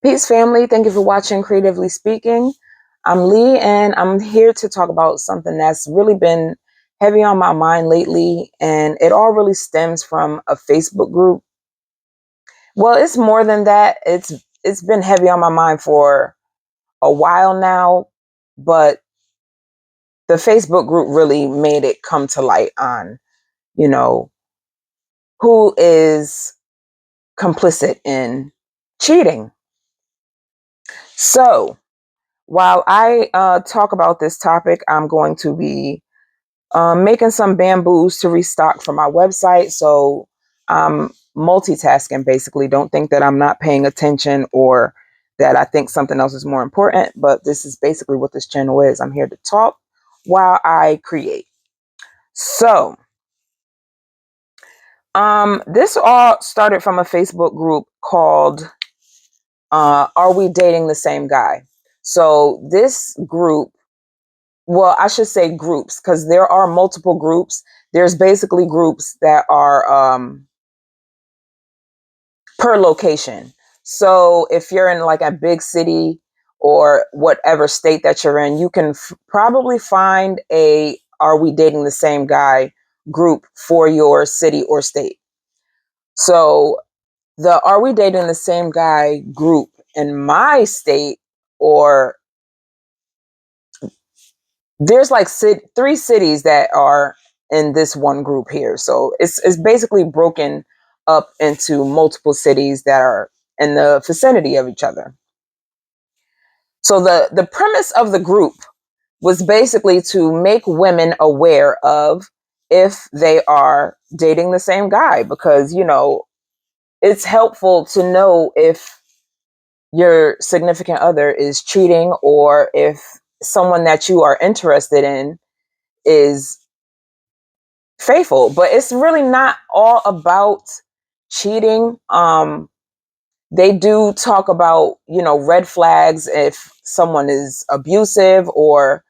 Peace, family. Thank you for watching Creatively Speaking. I'm Lee, and I'm here to talk about something that's really been heavy on my mind lately, and it all really stems from a Facebook group. Well, it's more than that. It's been heavy on my mind for a while now, but the Facebook group really made it come to light on, you know, who is complicit in cheating. So, while I talk about this topic, I'm going to be making some bamboos to restock for my website. So I'm multitasking basically. Don't think that I'm not paying attention or that I think something else is more important, but this is basically what this channel is. I'm here to talk while I create. So this all started from a Facebook group called Are We Dating the Same Guy? So this group, well, I should say groups, because there are multiple groups. There's basically groups that are per location. So if you're in like a big city or whatever state that you're in, you can probably find a Are We Dating the Same Guy group for your city or state. So the Are We Dating the Same Guy group in my state, or there's like three cities that are in this one group here. So it's basically broken up into multiple cities that are in the vicinity of each other. So the premise of the group was basically to make women aware of if they are dating the same guy, because it's helpful to know if your significant other is cheating, or if someone that you are interested in is faithful. But it's really not all about cheating. They do talk about, red flags if someone is abusive, or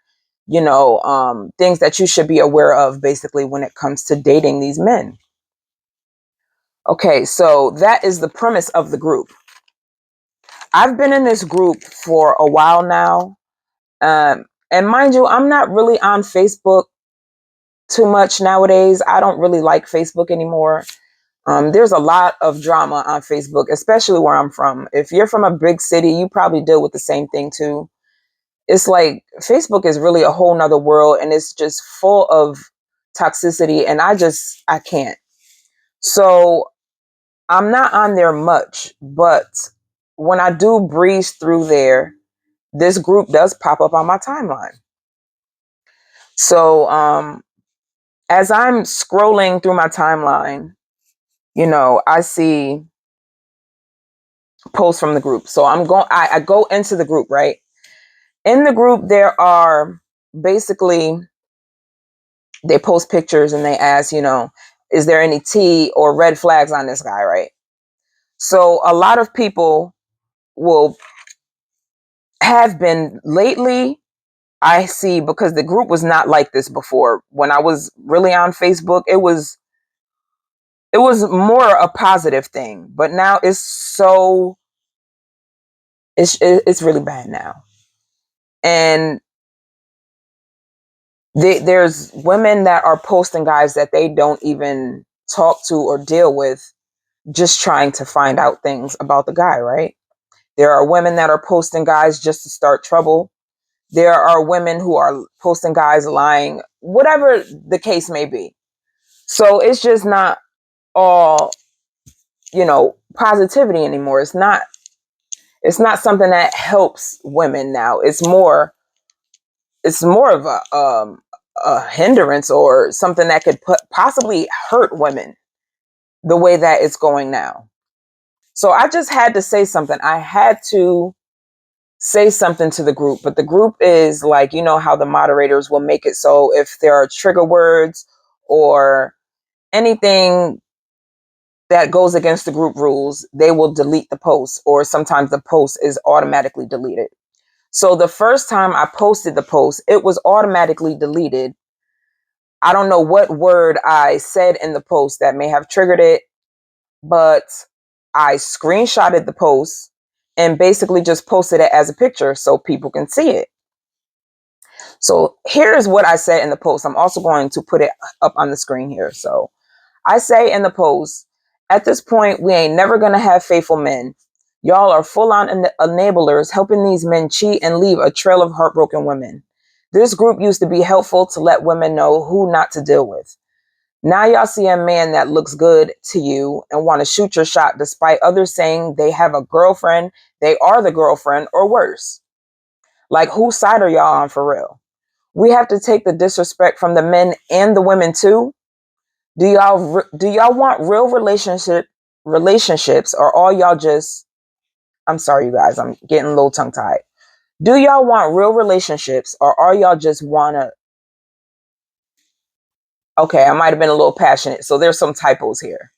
things that you should be aware of basically when it comes to dating these men. Okay, so that is the premise of the group. I've been in this group for a while now. And mind you, I'm not really on Facebook too much nowadays. I don't really like Facebook anymore. There's a lot of drama on Facebook, especially where I'm from. If you're from a big city, you probably deal with the same thing too. It's like Facebook is really a whole nother world, and it's just full of toxicity, and I can't. So I'm not on there much, but when I do breeze through there, this group does pop up on my timeline. So as I'm scrolling through my timeline, I see posts from the group. So I go into the group, right? In the group, there are basically, they post pictures and they ask, is there any tea or red flags on this guy, right? So a lot of people will have been lately, I see, because the group was not like this before. When I was really on Facebook, it was more a positive thing, but now it's really bad now. And there's women that are posting guys that they don't even talk to or deal with, just trying to find out things about the guy, right? There are women that are posting guys just to start trouble. There are women who are posting guys lying, whatever the case may be. So it's just not all, positivity anymore. It's not something that helps women now. It's more of a hindrance, or something that could possibly hurt women the way that it's going now. So I just had to say something. I had to say something to the group, but the group is like, how the moderators will make it so if there are trigger words or anything that goes against the group rules, they will delete the post, or sometimes the post is automatically deleted. So the first time I posted the post, it was automatically deleted. I don't know what word I said in the post that may have triggered it, but I screenshotted the post and basically just posted it as a picture so people can see it. So here's what I said in the post. I'm also going to put it up on the screen here. So I say in the post, at this point, we ain't never going to have faithful men. Y'all are full on enablers, helping these men cheat and leave a trail of heartbroken women. This group used to be helpful to let women know who not to deal with. Now y'all see a man that looks good to you and want to shoot your shot despite others saying they have a girlfriend, they are the girlfriend, or worse. Like, whose side are y'all on for real? We have to take the disrespect from the men and the women too. Do y'all want real relationships, or all y'all just? I'm sorry, you guys. I'm getting a little tongue tied. Do y'all want real relationships, or are y'all just wanna? Okay, I might have been a little passionate, so there's some typos here.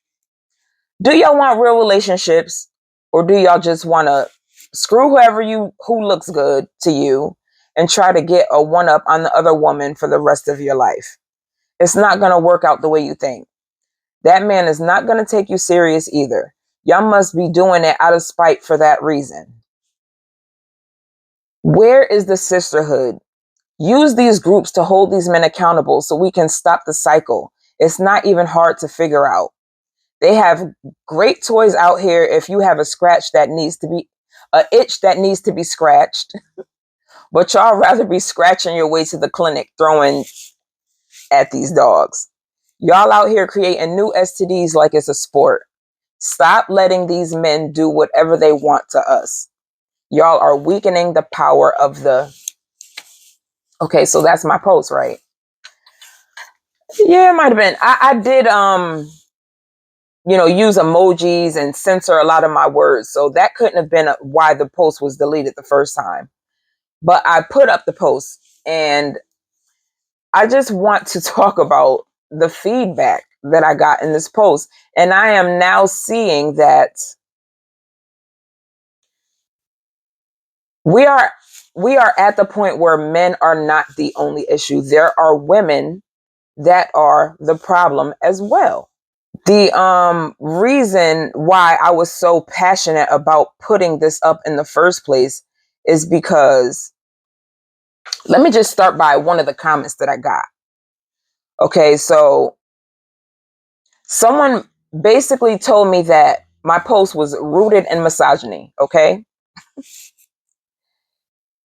Do y'all want real relationships, or do y'all just want to screw who looks good to you and try to get a one up on the other woman for the rest of your life? It's not going to work out the way you think. That man is not going to take you serious either. Y'all must be doing it out of spite for that reason. Where is the sisterhood? Use these groups to hold these men accountable so we can stop the cycle. It's not even hard to figure out. They have great toys out here if you have a itch that needs to be scratched. But y'all rather be scratching your way to the clinic throwing at these dogs. Y'all out here creating new STDs like it's a sport. Stop letting these men do whatever they want to us. Y'all are weakening the power of the... Okay, so that's my post, right? Yeah, it might have been. I did use emojis and censor a lot of my words. So that couldn't have been why the post was deleted the first time. But I put up the post, and I just want to talk about the feedback that I got in this post. And I am now seeing that we are at the point where men are not the only issue. There are women that are the problem as well. The reason why I was so passionate about putting this up in the first place is because, let me just start by one of the comments that I got. Okay, so someone basically told me that my post was rooted in misogyny, okay?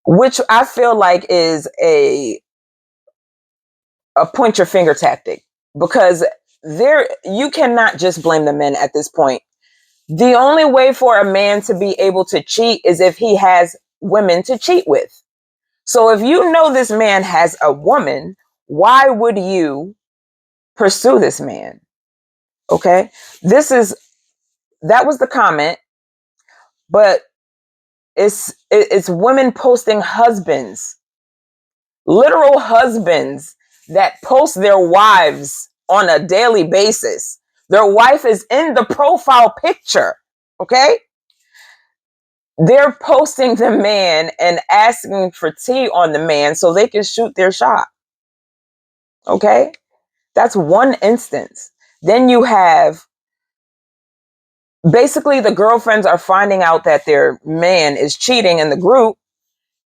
Which I feel like is a point your finger tactic, because you cannot just blame the men at this point. The only way for a man to be able to cheat is if he has women to cheat with. So if you know this man has a woman, why would you pursue this man? Okay? That was the comment, but it's women posting husbands, literal husbands that post their wives on a daily basis. Their wife is in the profile picture, okay? They're posting the man and asking for tea on the man so they can shoot their shot. Okay? That's one instance. Then you have basically the girlfriends are finding out that their man is cheating in the group,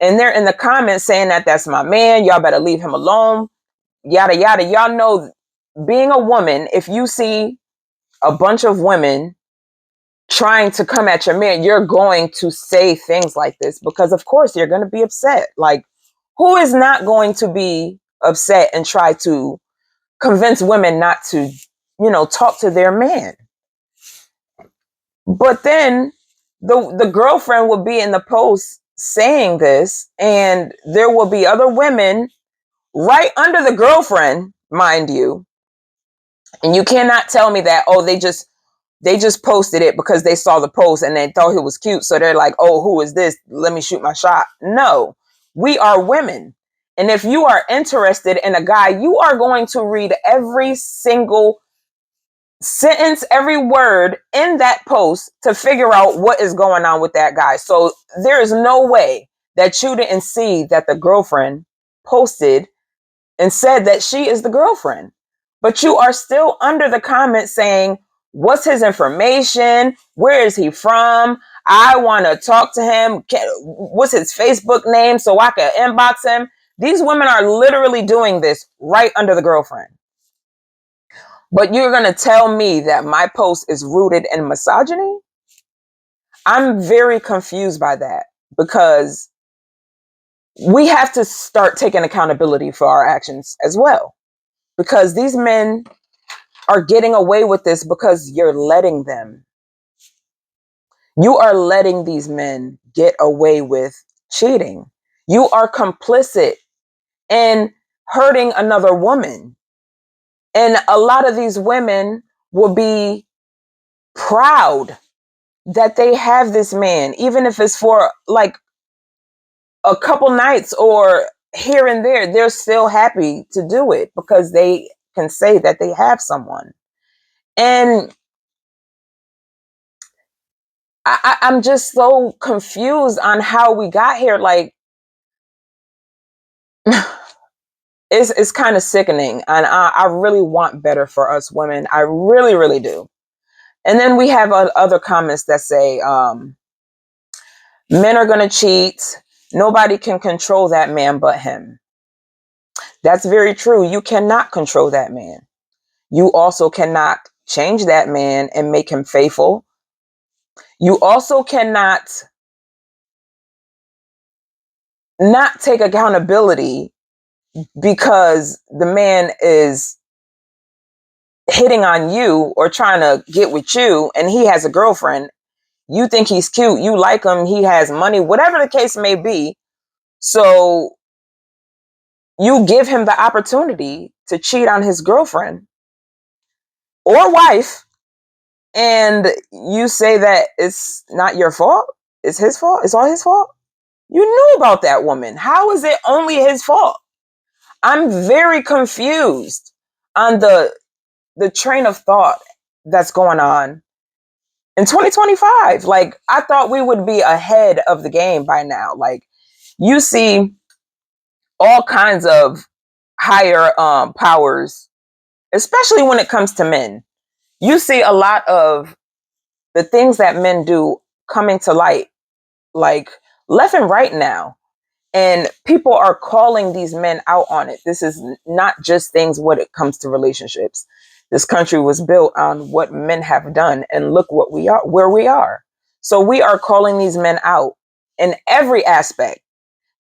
and they're in the comments saying that that's my man. Y'all better leave him alone. Yada, yada. Y'all know, being a woman, if you see a bunch of women trying to come at your man, you're going to say things like this because, of course, you're going to be upset. Like, who is not going to be upset and try to convince women not to, talk to their man? But then the girlfriend will be in the post saying this, and there will be other women right under the girlfriend, mind you. And you cannot tell me that, oh, they just posted it because they saw the post and they thought it was cute. So they're like, oh, who is this? Let me shoot my shot. No, we are women. And if you are interested in a guy, you are going to read every single sentence, every word in that post to figure out what is going on with that guy. So there is no way that you didn't see that the girlfriend posted and said that she is the girlfriend. But you are still under the comments saying, what's his information? Where is he from? I want to talk to him. What's his Facebook name so I can inbox him? These women are literally doing this right under the girlfriend. But you're going to tell me that my post is rooted in misogyny? I'm very confused by that, because we have to start taking accountability for our actions as well. Because these men are getting away with this because you're letting them. You are letting these men get away with cheating. You are complicit in hurting another woman. And a lot of these women will be proud that they have this man, even if it's for like a couple nights or here and there. They're still happy to do it because they can say that they have someone. And I'm just so confused on how we got here. Like, it's kind of sickening, and I really want better for us women. I really, really do. And then we have other comments that say, men are going to cheat. Nobody can control that man but him. That's very true. You cannot control that man. You also cannot change that man and make him faithful. You also cannot not take accountability because the man is hitting on you or trying to get with you and he has a girlfriend. You think he's cute, you like him, he has money, whatever the case may be. So you give him the opportunity to cheat on his girlfriend or wife, and you say that it's not your fault, it's his fault, it's all his fault. You knew about that woman. How is it only his fault? I'm very confused on the train of thought that's going on in 2025. Like, I thought we would be ahead of the game by now. Like, you see all kinds of higher powers, especially when it comes to men. You see a lot of the things that men do coming to light, like left and right now. And people are calling these men out on it. This is not just things when it comes to relationships. This country was built on what men have done, and look what we are, where we are. So we are calling these men out in every aspect.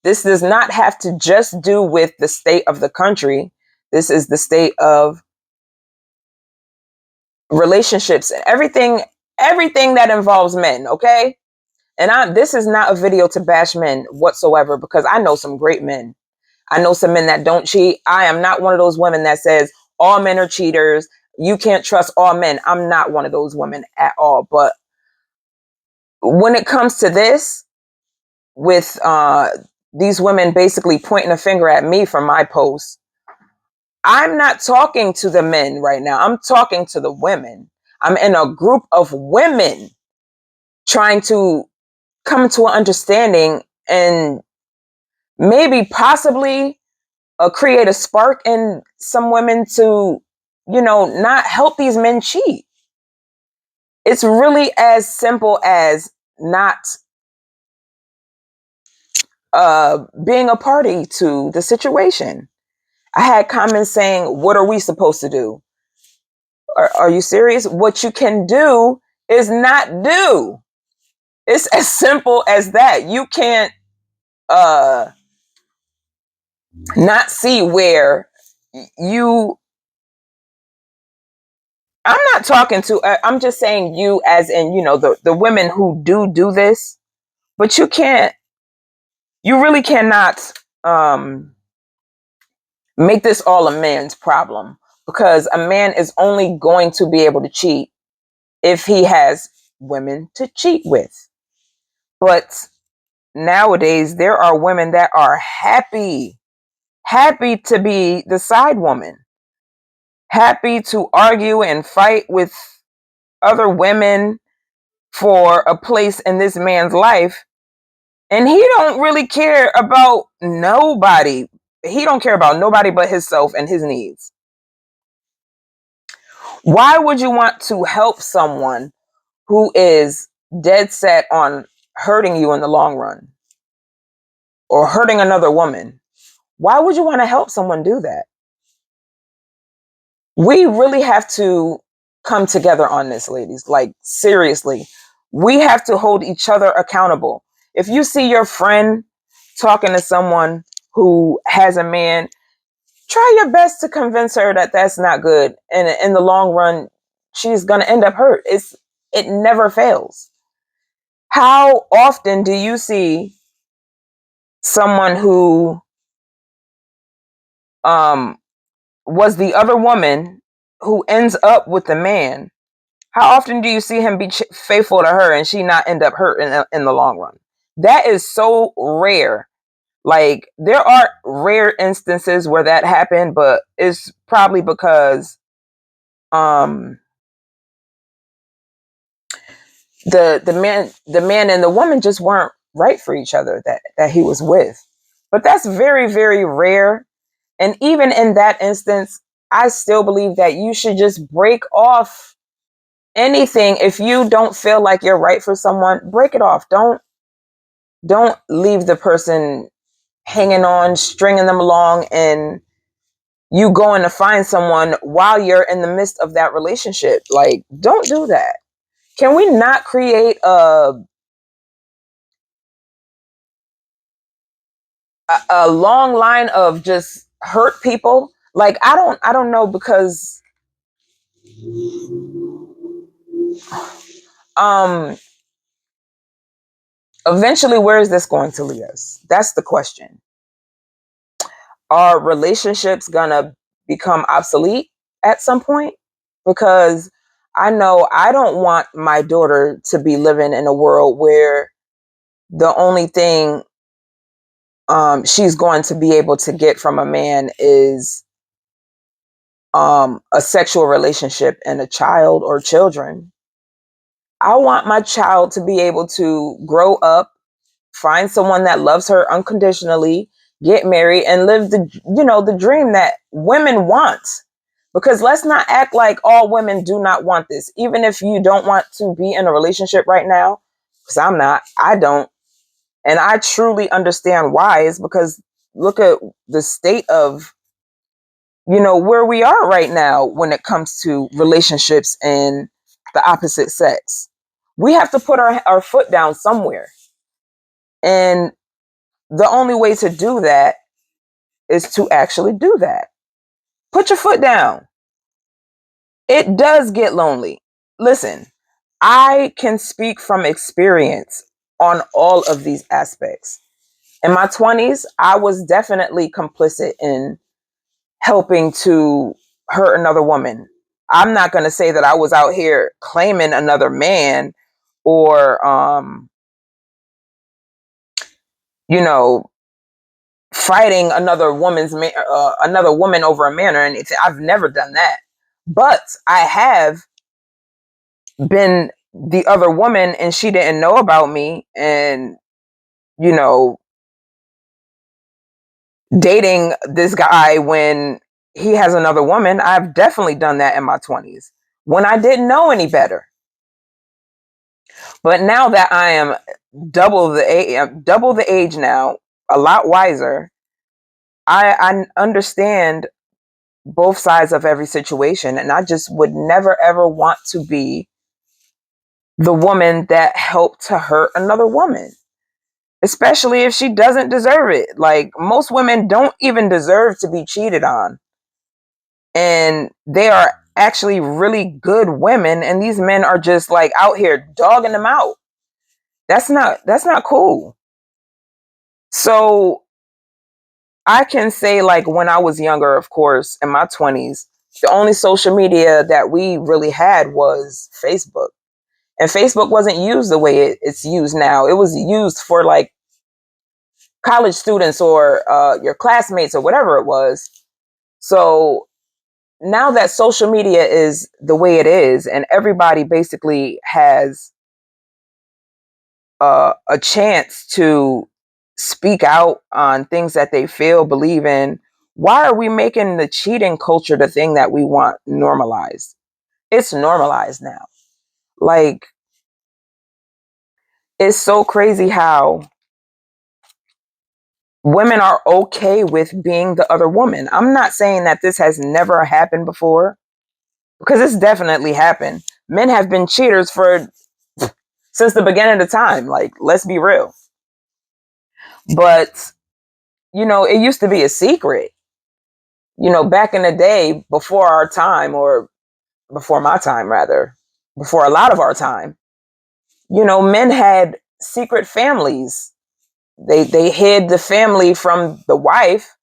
This does not have to just do with the state of the country. This is the state of relationships and everything that involves men, okay? And this is not a video to bash men whatsoever, because I know some great men. I know some men that don't cheat. I am not one of those women that says all men are cheaters. You can't trust all men. I'm not one of those women at all. But when it comes to this, with these women basically pointing a finger at me for my post, I'm not talking to the men right now. I'm talking to the women. I'm in a group of women trying to come to an understanding and maybe possibly create a spark in some women to, not help these men cheat. It's really as simple as not being a party to the situation. I had comments saying, what are we supposed to do? Are you serious? What you can do is not do. It's as simple as that. You can't not see where you I'm not talking to I'm just saying you as in, the women who do this, but you really cannot make this all a man's problem, because a man is only going to be able to cheat if he has women to cheat with. But nowadays there are women that are happy to be the side woman, happy to argue and fight with other women for a place in this man's life, and he don't really care about nobody. He don't care about nobody but himself and his needs. Why would you want to help someone who is dead set on hurting you in the long run or hurting another woman, why would you want to help someone do that? We really have to come together on this, ladies. Like, seriously, we have to hold each other accountable. If you see your friend talking to someone who has a man, try your best to convince her that that's not good. And in the long run, she's going to end up hurt. It never fails. How often do you see someone who um, was the other woman who ends up with the man? How often do you see him be faithful to her and she not end up hurt in the long run? That is so rare. Like, there are rare instances where that happened, but it's probably because um the man and the woman just weren't right for each other that he was with. But that's very, very rare. And even in that instance, I still believe that you should just break off anything. If you don't feel like you're right for someone, break it off. Don't leave the person hanging on, stringing them along, and you going to find someone while you're in the midst of that relationship. Like, don't do that. Can we not create a long line of just hurt people? Like, I don't know, because um eventually, where is this going to lead us? That's the question. Are relationships gonna become obsolete at some point? Because I know I don't want my daughter to be living in a world where the only thing she's going to be able to get from a man is a sexual relationship and a child or children. I want my child to be able to grow up, find someone that loves her unconditionally, get married, and live the dream that women want. Because let's not act like all women do not want this. Even if you don't want to be in a relationship right now, because I'm not, I don't. And I truly understand why. Is because look at the state of, where we are right now when it comes to relationships and the opposite sex. We have to put our foot down somewhere. And the only way to do that is to actually do that. Put your foot down. It does get lonely. Listen, I can speak from experience on all of these aspects. In my 20s, I was definitely complicit in helping to hurt another woman. I'm not going to say that I was out here claiming another man or, you know, fighting another woman over a man or anything. I've never done that. But I have been the other woman and she didn't know about me, and, you know, dating this guy when he has another woman. I've definitely done that in my 20s when I didn't know any better. But now that I am double the age now, a lot wiser, I understand both sides of every situation, and I just would never ever want to be the woman that helped to hurt another woman, especially if she doesn't deserve it. Like, most women don't even deserve to be cheated on, and they are actually really good women, and these men are just like out here dogging them out. That's not cool. So I can say, like, when I was younger, of course, in my 20s, the only social media that we really had was Facebook. And Facebook wasn't used the way it's used now. It was used for like college students or your classmates or whatever it was. So now that social media is the way it is, and everybody basically has a chance to speak out on things that they feel, believe in, why are we making the cheating culture the thing that we want normalized? It's normalized now. Like, It's so crazy how women are okay with being the other woman. I'm not saying that this has never happened before, because it's definitely happened. Men have been cheaters for since the beginning of time. Like, let's be real. But, it used to be a secret. Back in the day, before our time, or before my time, rather, before a lot of our time, men had secret families. They hid the family from the wife,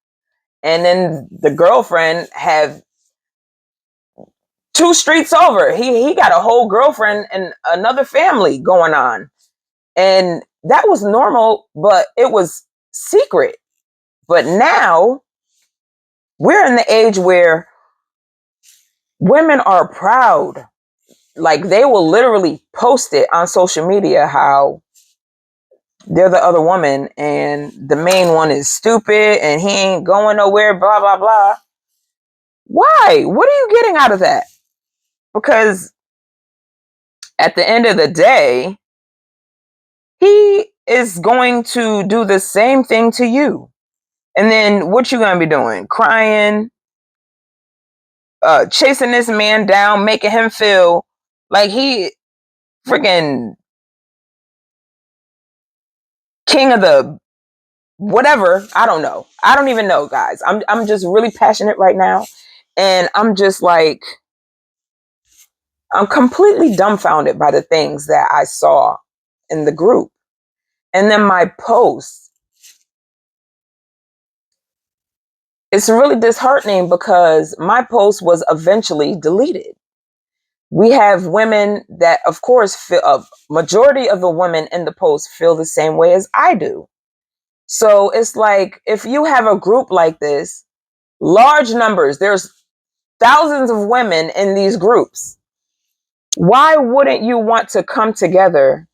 and then the girlfriend have two streets over. He got a whole girlfriend and another family going on. And that was normal, but it was secret. But now we're in the age where women are proud. Like, they will literally post it on social media how they're the other woman and the main one is stupid and he ain't going nowhere, blah, blah, blah. Why? What are you getting out of that? Because at the end of the day, he is going to do the same thing to you. And then what you gonna be doing? Crying, chasing this man down, making him feel like he freaking king of the whatever. I don't know. I don't even know, guys. I'm just really passionate right now. And I'm just like, I'm completely dumbfounded by the things that I saw in the group. And then my post, it's really disheartening because my post was eventually deleted. We have women that, of course, feel a majority of the women in the post feel the same way as I do. So it's like, if you have a group like this, large numbers, there's thousands of women in these groups. Why wouldn't you want to come together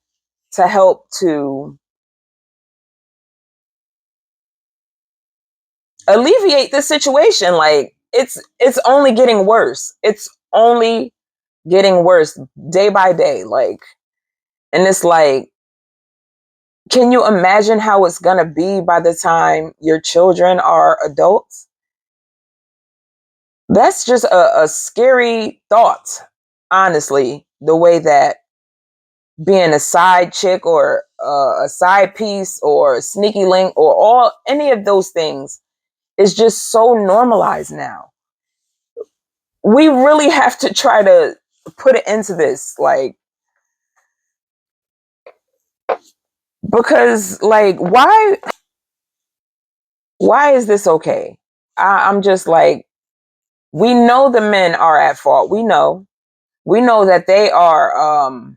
to help to alleviate this situation? Like, it's only getting worse. It's only getting worse day by day. Like, and it's like, can you imagine how it's going to be by the time your children are adults? That's just a scary thought, honestly, the way that being a side chick or a side piece or a sneaky link or any of those things is just so normalized now. We really have to try to put it into this, like, because, like, why is this okay? I'm just like, we know the men are at fault. We know that they are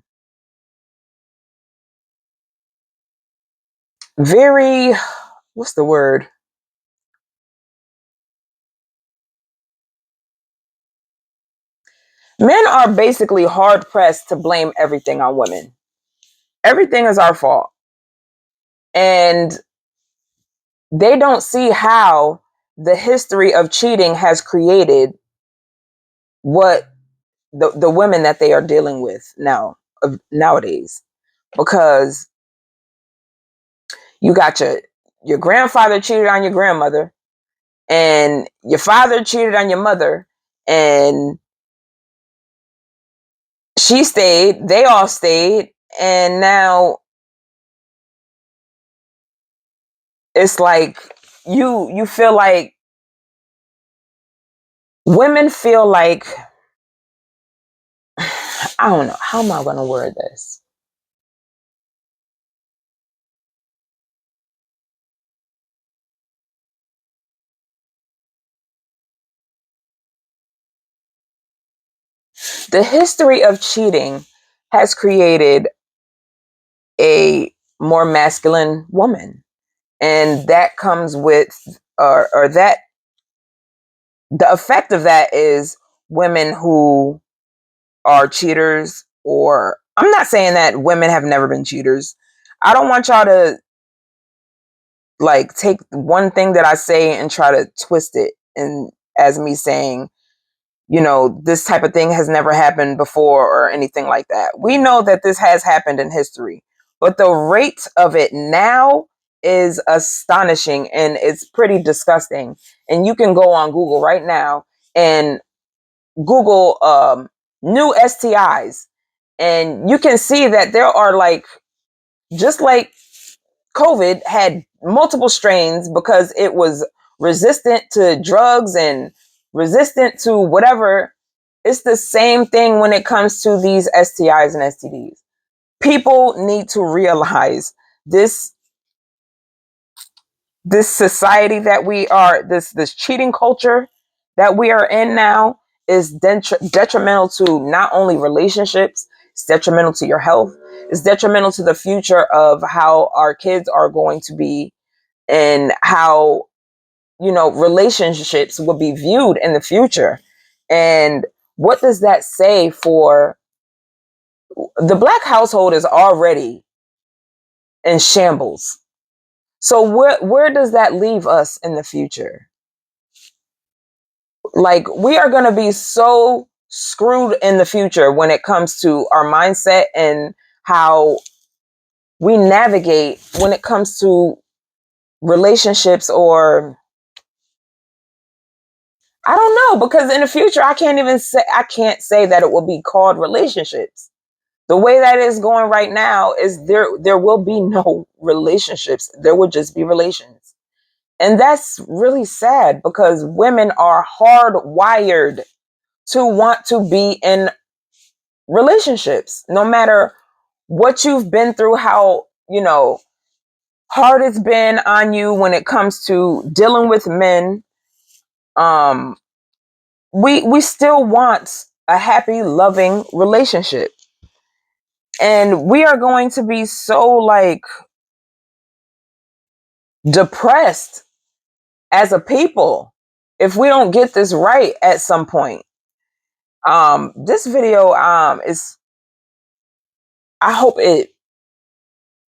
very, what's the word? Men are basically hard pressed to blame everything on women. Everything is our fault. And they don't see how the history of cheating has created what the women that they are dealing with nowadays. Because you got your grandfather cheated on your grandmother, and your father cheated on your mother, and she stayed, they all stayed, and now it's like you feel like women feel like, I don't know, how am I going to word this? The history of cheating has created a more masculine woman, and that comes with, or that the effect of that is women who are cheaters. Or, I'm not saying that women have never been cheaters. I don't want y'all to like take one thing that I say and try to twist it and as me saying, this type of thing has never happened before or anything like that. We know that this has happened in history. but the rate of it now is astonishing and it's pretty disgusting. And you can go on Google right now and Google new STIs, and you can see that there are, like, just like COVID had multiple strains because it was resistant to drugs and resistant to whatever. It's the same thing when it comes to these STIs and STDs. People need to realize this this society that we are, this cheating culture that we are in now is detrimental to not only relationships, it's detrimental to your health, it's detrimental to the future of how our kids are going to be, and how, relationships will be viewed in the future. And what does that say for the black household? Is already in shambles. So where does that leave us in the future? Like, we are going to be so screwed in the future when it comes to our mindset and how we navigate when it comes to relationships. Or I don't know, because in the future I can't say that it will be called relationships. The way that is going right now is there will be no relationships. There will just be relations. And that's really sad because women are hardwired to want to be in relationships, no matter what you've been through, how, hard it's been on you when it comes to dealing with men. Um, we still want a happy, loving relationship. And we are going to be so, like, depressed as a people if we don't get this right at some point. This video is, I hope it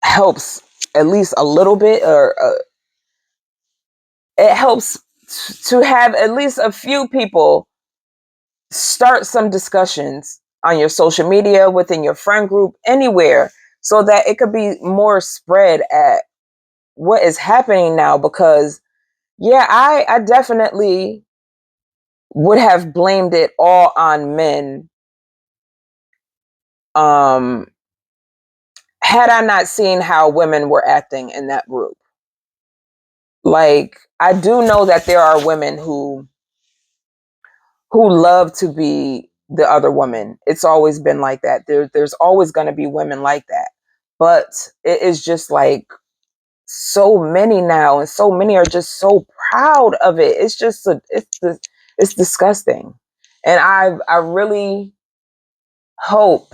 helps at least a little bit, or it helps to have at least a few people start some discussions on your social media, within your friend group, anywhere, so that it could be more spread at what is happening now. Because yeah, I definitely would have blamed it all on men, um had I not seen how women were acting in that group. Like, I do know that there are women who love to be the other woman. It's always been like that. There's always going to be women like that. But it is just like so many now, and so many are just so proud of it. It's just it's disgusting. And I really hope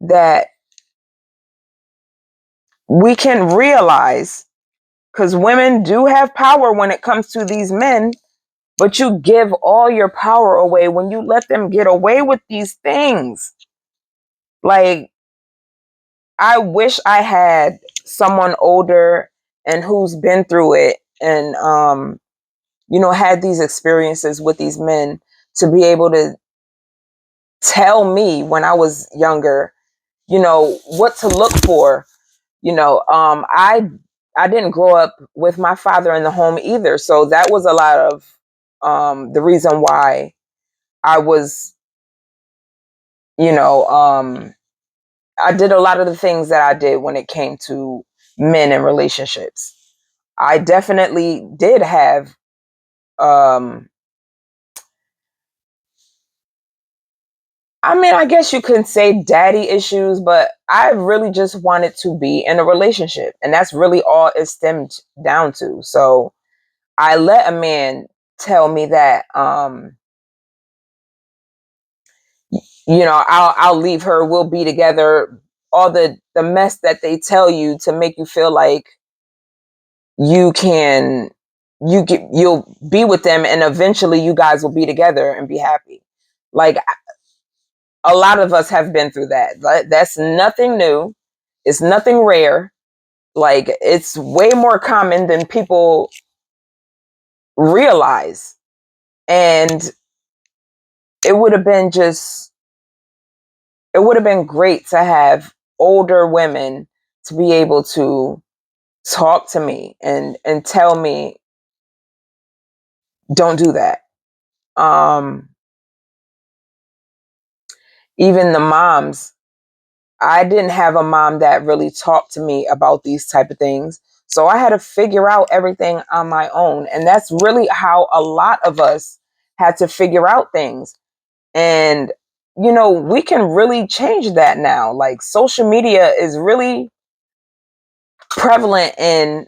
that we can realize, because women do have power when it comes to these men, but you give all your power away when you let them get away with these things. Like, I wish I had someone older and who's been through it, and had these experiences with these men, to be able to tell me when I was younger, what to look for. I didn't grow up with my father in the home either, so that was a lot of the reason why I was, you know, I did a lot of the things that I did when it came to men and relationships. I definitely did have, um, I mean, I guess you could say daddy issues, but I really just wanted to be in a relationship. And that's really all it stemmed down to. So I let a man tell me that, I'll leave her, we'll be together. All the mess that they tell you to make you feel like you can you'll be with them, and eventually you guys will be together and be happy. Like, a lot of us have been through that. That's nothing new. It's nothing rare. Like, it's way more common than people realize. And it would have been just it would have been great to have older women to be able to talk to me and tell me, don't do that. Even the moms, I didn't have a mom that really talked to me about these type of things. So I had to figure out everything on my own. And that's really how a lot of us had to figure out things. And, we can really change that now. Like, social media is really prevalent in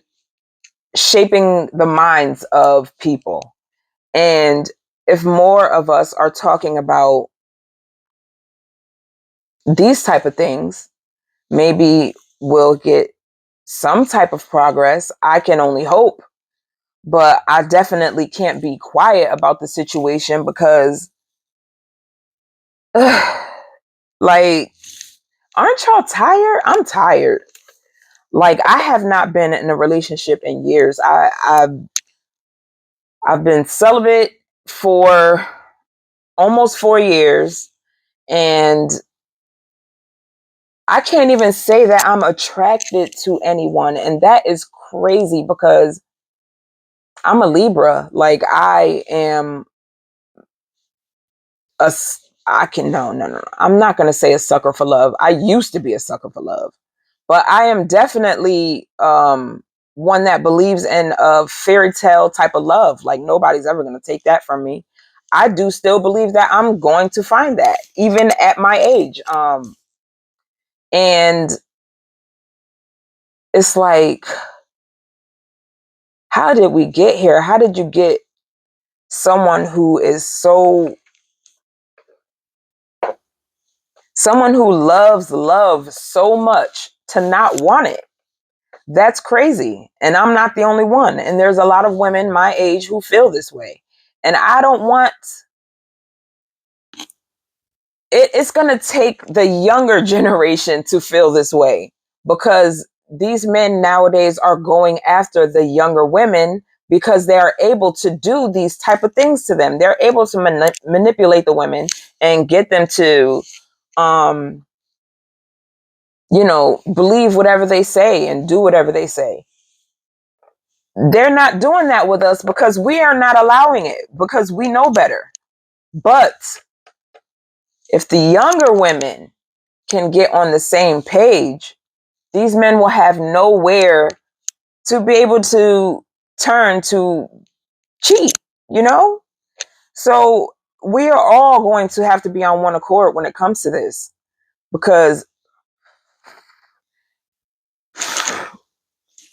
shaping the minds of people. And if more of us are talking about these type of things, maybe we'll get some type of progress. I can only hope, but I definitely can't be quiet about the situation because, like, aren't y'all tired? I'm tired. Like, I have not been in a relationship in years. I've been celibate for almost 4 years, and I can't even say that I'm attracted to anyone, and that is crazy because I'm a Libra. Like, I am I can no. I'm not gonna say a sucker for love. I used to be a sucker for love, but I am definitely one that believes in a fairy tale type of love. Like, nobody's ever gonna take that from me. I do still believe that I'm going to find that, even at my age. And it's like, how did we get here? How did you get someone who is someone who loves love so much to not want it? That's crazy. And I'm not the only one. And there's a lot of women my age who feel this way. And I don't want it. It's going to take the younger generation to feel this way, because these men nowadays are going after the younger women because they are able to do these type of things to them. They're able to manipulate the women and get them to, believe whatever they say and do whatever they say. They're not doing that with us because we are not allowing it, because we know better. But if the younger women can get on the same page, these men will have nowhere to be able to turn to cheat, you know? So we are all going to have to be on one accord when it comes to this, because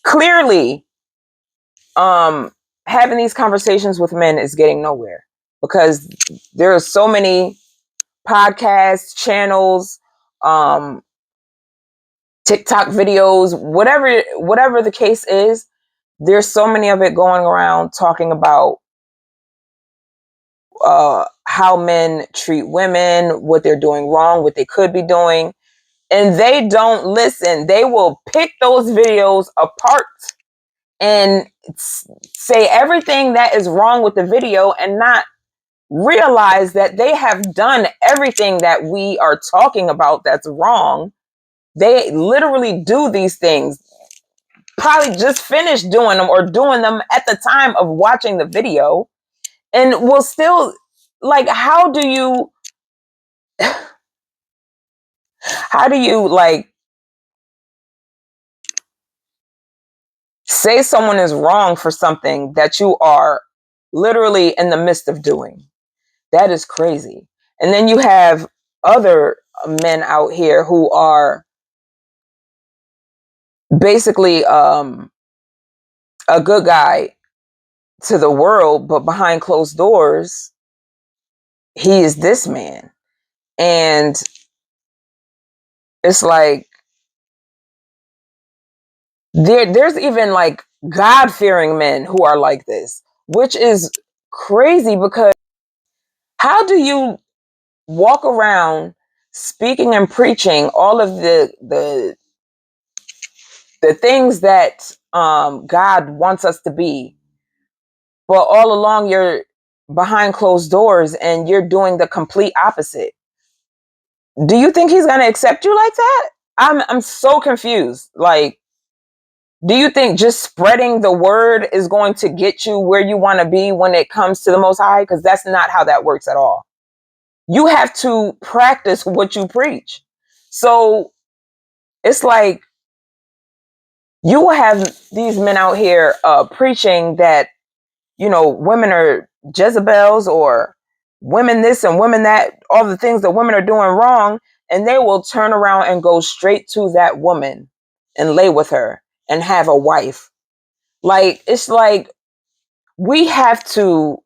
clearly, having these conversations with men is getting nowhere, because there are so many podcasts, channels, TikTok videos, whatever the case is. There's so many of it going around talking about how men treat women, what they're doing wrong, what they could be doing, and they don't listen. They will pick those videos apart and say everything that is wrong with the video and not realize that they have done everything that we are talking about that's wrong. They literally do these things, probably just finished doing them or doing them at the time of watching the video, and will still, like, how do you like say someone is wrong for something that you are literally in the midst of doing? That is crazy. And then you have other men out here who are basically a good guy to the world, but behind closed doors, he is this man. And it's like, there's even like God-fearing men who are like this, which is crazy, because how do you walk around speaking and preaching all of the things that God wants us to be, but all along you're behind closed doors and you're doing the complete opposite? Do you think he's going to accept you like that? I'm so confused. Like, do you think just spreading the word is going to get you where you want to be when it comes to the Most High? Because that's not how that works at all. You have to practice what you preach. So it's like you will have these men out here preaching that, women are Jezebels, or women this and women that, all the things that women are doing wrong. And they will turn around and go straight to that woman and lay with her and have a wife. Like, it's like we have to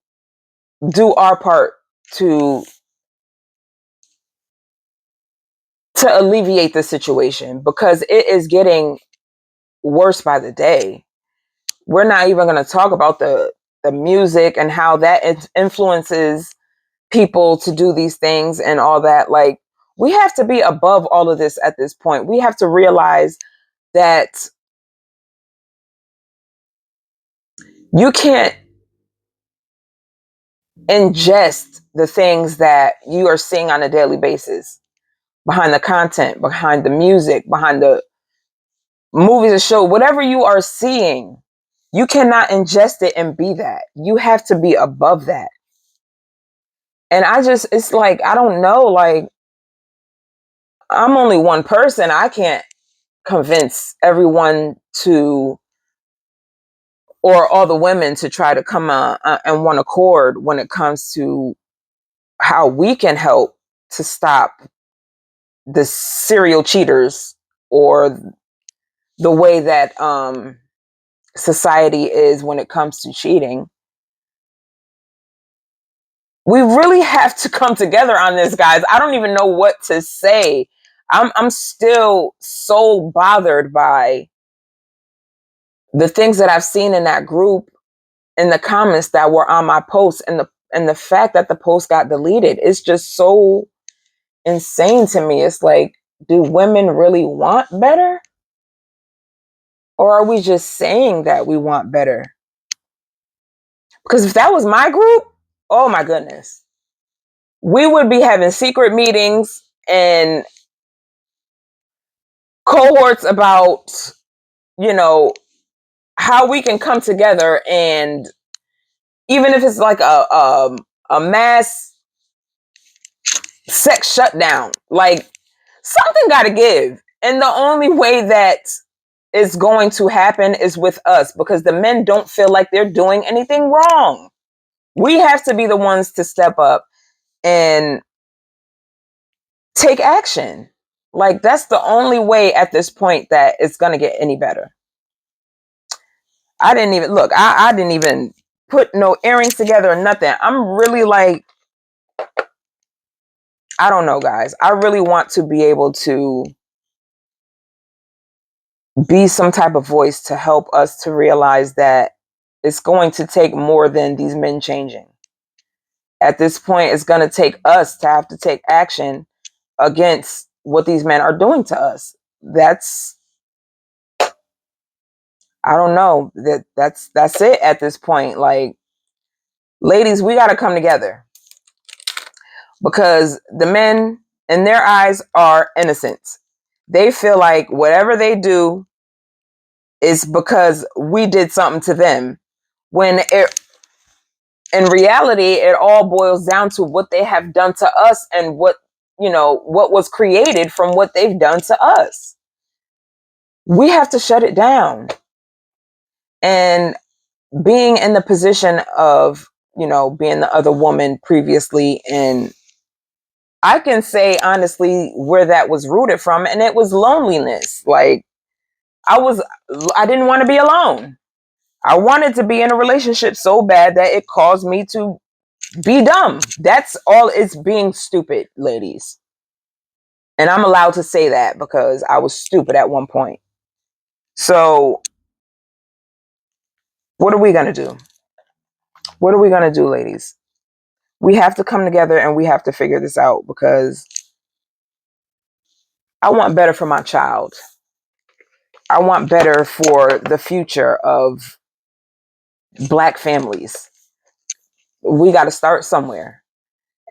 do our part to alleviate the situation, because it is getting worse by the day. We're not even going to talk about the music and how that influences people to do these things and all that. Like, we have to be above all of this at this point. We have to realize that you can't ingest the things that you are seeing on a daily basis, behind the content, behind the music, behind the movies or show, whatever you are seeing. You cannot ingest it and be that. You have to be above that. And it's like, I don't know, like, I'm only one person. I can't convince everyone to, or all the women to try to come on one accord when it comes to how we can help to stop the serial cheaters, or the way that society is when it comes to cheating. We really have to come together on this, guys. I don't even know what to say. I'm still so bothered by the things that I've seen in that group, in the comments that were on my post, and the fact that the post got deleted. It's just so insane to me. It's like, do women really want better? Or are we just saying that we want better? Because if that was my group, oh my goodness, we would be having secret meetings and cohorts about, you know, how we can come together. And even if it's like a mass sex shutdown, like, something got to give. And the only way that it's going to happen is with us, because the men don't feel like they're doing anything wrong. We have to be the ones to step up and take action. Like, that's the only way at this point that it's going to get any better. I didn't even look, I didn't even put no earrings together or nothing. I'm really like, I don't know, guys. I really want to be able to be some type of voice to help us to realize that it's going to take more than these men changing. At this point, it's going to take us to have to take action against what these men are doing to us. That's, I don't know, that's it at this point. Like, ladies, we got to come together, because the men in their eyes are innocent. They feel like whatever they do is because we did something to them, when in reality, it all boils down to what they have done to us, and what was created from what they've done to us. We have to shut it down. And being in the position of, being the other woman previously, and I can say honestly where that was rooted from, and it was loneliness. Like, I didn't want to be alone. I wanted to be in a relationship so bad that it caused me to be dumb. That's all. It's being stupid, ladies. And I'm allowed to say that because I was stupid at one point. So what are we going to do? What are we going to do, ladies? We have to come together and we have to figure this out, because I want better for my child. I want better for the future of Black families. We got to start somewhere.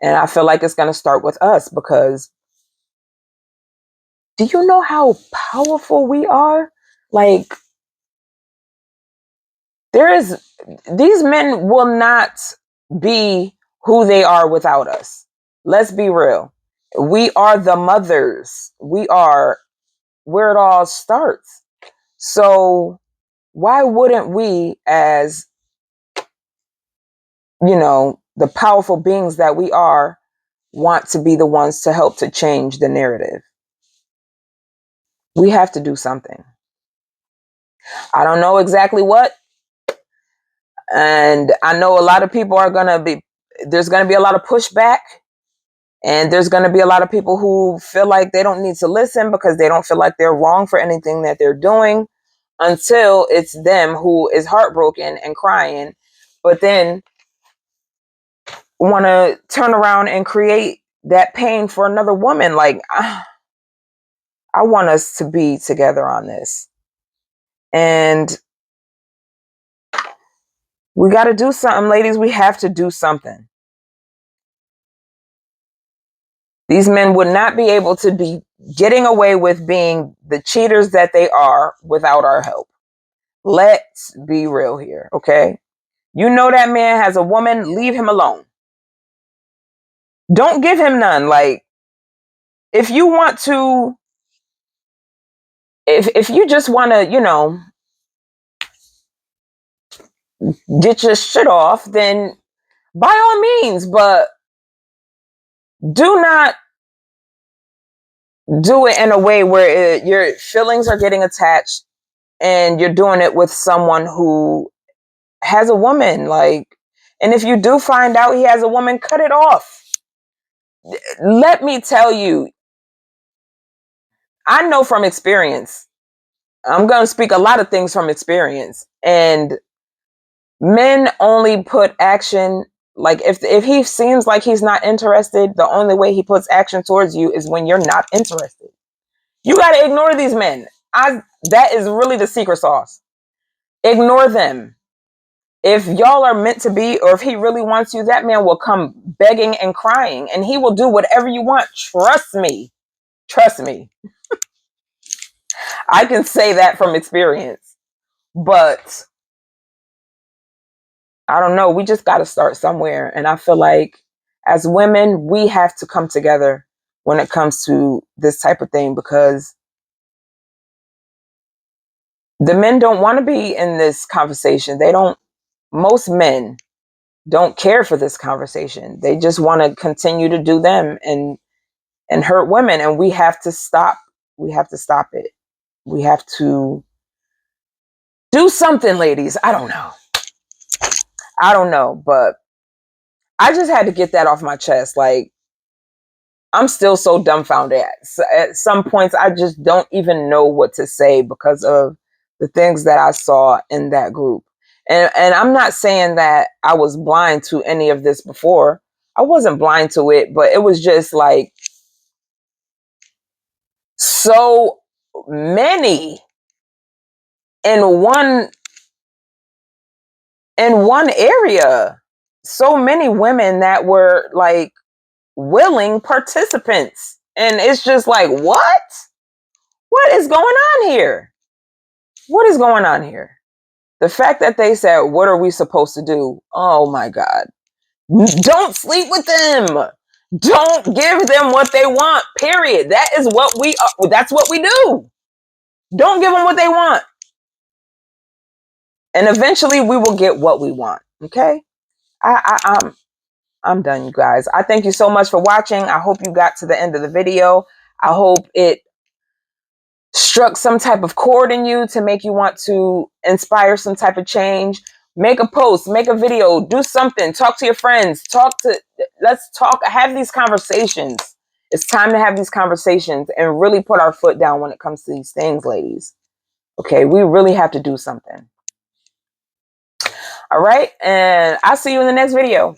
And I feel like it's going to start with us, because do you know how powerful we are? Like, these men will not be who they are without us. Let's be real. We are the mothers. We are where it all starts. So why wouldn't we, as the powerful beings that we are, want to be the ones to help to change the narrative? We have to do something. I don't know exactly what. And I know a lot of people there's going to be a lot of pushback. And there's going to be a lot of people who feel like they don't need to listen because they don't feel like they're wrong for anything that they're doing, until it's them who is heartbroken and crying, but then want to turn around and create that pain for another woman. Like, I want us to be together on this. And we got to do something, ladies. We have to do something. These men would not be able to be getting away with being the cheaters that they are without our help. Let's be real here, okay? You know that man has a woman, leave him alone. Don't give him none. Like, if you want to, if you just want to, get your shit off, then by all means, but do not do it in a way where your feelings are getting attached and you're doing it with someone who has a woman. Like, and if you do find out he has a woman, cut it off. Let me tell you, I know from experience. I'm going to speak a lot of things from experience. And men only put action, like if he seems like he's not interested, the only way he puts action towards you is when you're not interested. You got to ignore these men. That is really the secret sauce. Ignore them. If y'all are meant to be, or if he really wants you, that man will come begging and crying, and he will do whatever you want. Trust me. Trust me. I can say that from experience. But I don't know. We just got to start somewhere. And I feel like as women, we have to come together when it comes to this type of thing, because the men don't want to be in this conversation. Most men don't care for this conversation. They just want to continue to do them and hurt women. And we have to stop. We have to stop it. We have to do something, ladies. I don't know, but I just had to get that off my chest. Like, I'm still so dumbfounded. At some points, I just don't even know what to say because of the things that I saw in that group. And I'm not saying that I was blind to any of this before. I wasn't blind to it, but it was just like so many in one area. So many women that were like willing participants. And it's just like, what? What is going on here? What is going on here? The fact that they said, what are we supposed to do? Oh my God. Don't sleep with them. Don't give them what they want, period. That is what we are. That's what we do. Don't give them what they want. And eventually we will get what we want. Okay? I'm done, you guys. I thank you so much for watching. I hope you got to the end of the video. I hope it struck some type of chord in you to make you want to inspire some type of change. Make a post, make a video, do something, talk to your friends, let's talk, have these conversations. It's time to have these conversations and really put our foot down when it comes to these things, ladies. Okay, we really have to do something. All right, and I'll see you in the next video.